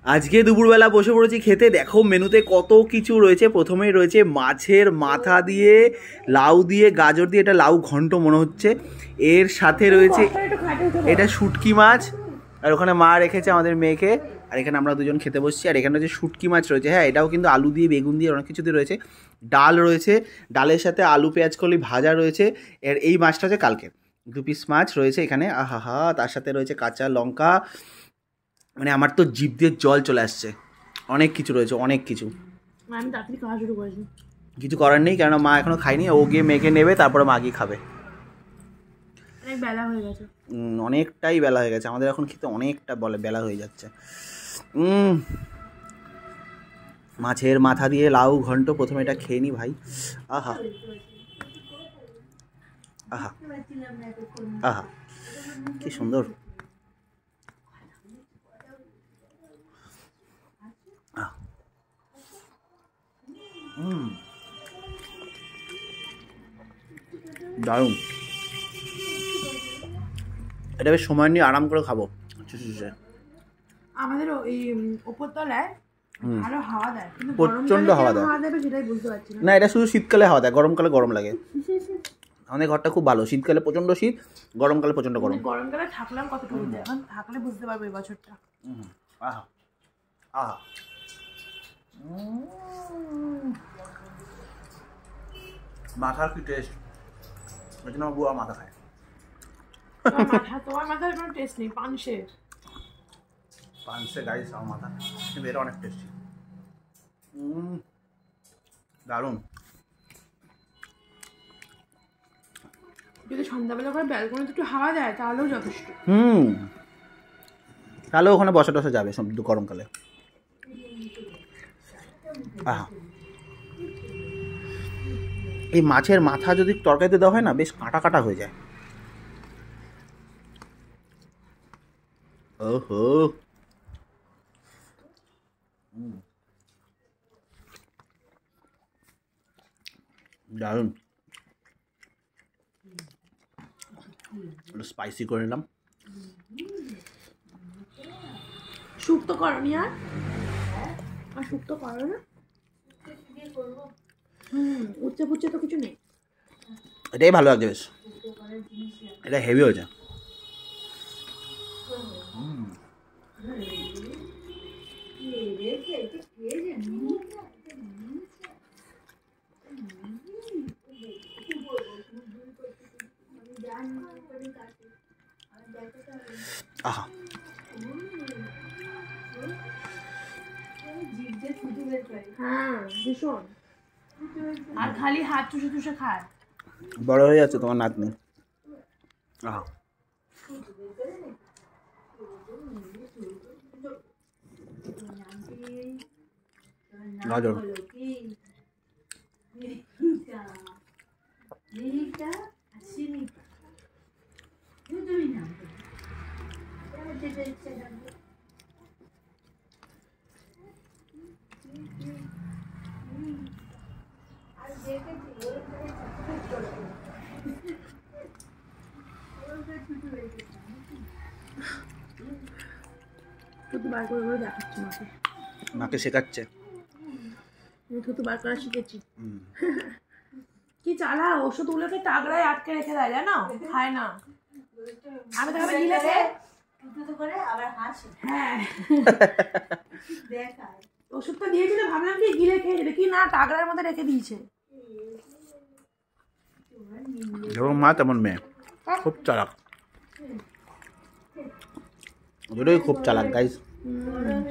আজকে দুপুরবেলা বসে পড়েছি খেতে। দেখো মেনুতে কত কিছু রয়েছে। প্রথমেই রয়েছে মাছের মাথা দিয়ে লাউ দিয়ে গাজর দিয়ে, এটা লাউ ঘন্ট মনে হচ্ছে। এর সাথে রয়েছে এটা শুটকি মাছ, আর ওখানে মা রেখেছে আমাদের মেয়েকে, আর এখানে আমরা দুজন খেতে বসছি। আর এখানে হচ্ছে শুটকি মাছ রয়েছে, হ্যাঁ এটাও কিন্তু আলু দিয়ে বেগুন দিয়ে অনেক কিছু দিয়ে রয়েছে। ডাল রয়েছে, ডালের সাথে আলু পেঁয়াজ কলি ভাজা রয়েছে। এর এই মাছটা হচ্ছে কালকে 2 পিস মাছ রয়েছে এখানে, আহা হা। তার সাথে রয়েছে কাঁচা লঙ্কা, মানে আমার তো জিভ দিয়ে জল চলে আসছে। অনেক কিছু রয়েছে, অনেক কিছু। আমি তাড়াতাড়ি খাওয়া শুরু করেছি। কিছু করার নেই, কেননা মা এখনো খায়নি, ও গিয়ে মেয়েকে নেবে, তারপরে মা গিয়ে খাবে। অনেক বেলা হয়ে গেছে। অনেকটাই বেলা হয়ে গেছে আমাদের, এখন খেতে অনেকটা বেলা হয়ে যাচ্ছে। মাছের মাথা দিয়ে লাউ ঘন্ট, প্রথমে এটা খেয়ে নি ভাই। আহা আহা আহা, কি সুন্দর। দারুণ। এটা বেশ সময় নিয়ে আরাম করে খাবো। আমাদের এই উপরতলায় ভালো হাওয়া দেয়, কিন্তু প্রচন্ড হাওয়া দেয়। সেটাই বুঝতে পারছি না, এটা শুধু শীতকালে হাওয়া দেয়, গরমকালে গরম লাগে। আমাদের ঘরটা খুব ভালো, শীতকালে প্রচন্ড শীত, গরমকালে প্রচন্ড গরম। গরমকালে থাকলাম কতটুকু, এখন থাকলে বুঝতে পারবো এই বছরটা। আহা আহা, মাথার কি টেস্ট, ওই জন্য বুয়া মাথা খায়। তোমার মাথার কোনো টেস্ট নেই, পানসের গাইস আমার মাথা, কিন্তু এটা অনেক টেস্টি। দারুণ। যদি সন্ধ্যাবেলা করে ব্যালকনিতে একটু হাওয়া দেয় তাহলেও যথেষ্ট। তাহলে ওখানে বসা টসা যাবে গরমকালে। আহা, এই মাছের মাথা যদি তরকারিতে দেওয়া হয় না, বেশ কাটা কাটা হয়ে যায়। ওহো, দারুণ। স্পাইসি করে নিলাম। শুক্তো করনি আর শুক্তো করো না? উচ্চে পুচ্চে তো কিছু নেই। এটাই ভালো লাগছে বেশ, এটা হেভি হয়েছে। আহা, হ্যাঁ ভীষণ। আর খালি হাত চুষে চুষে খায়। বড় হয়ে যাচ্ছে তোমার নাতনি। আহা, গাজর। থুতু বার করে করে দেখাচ্ছি মাকে। মাকে শেখাচ্ছে, থুতু বার করা শিখেছি। কি চালা, ওষুধগুলোকে টাগড়ায় আটকে রেখে দেয়, জানো খায় না। আমি তো গিলে খেয়ে করে আবার হাসি। হ্যাঁ ওষুধটা দিয়েছিল, ভাবলাম কি গিলে খেয়ে যাবে, কি না টাগড়ার মধ্যে রেখে দিয়েছে। যেমন মা তেমন মেয়ে, খুব চালাক, দুটোই খুব চালাক গাইস।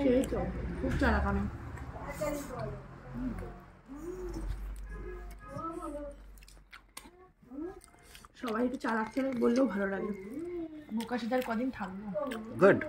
সেই তো খুব চালাক আমি। সবাই একটু চালাক চালাক বললেও ভালো লাগে। বোকা সেটার কদিন থাকবো। গুড।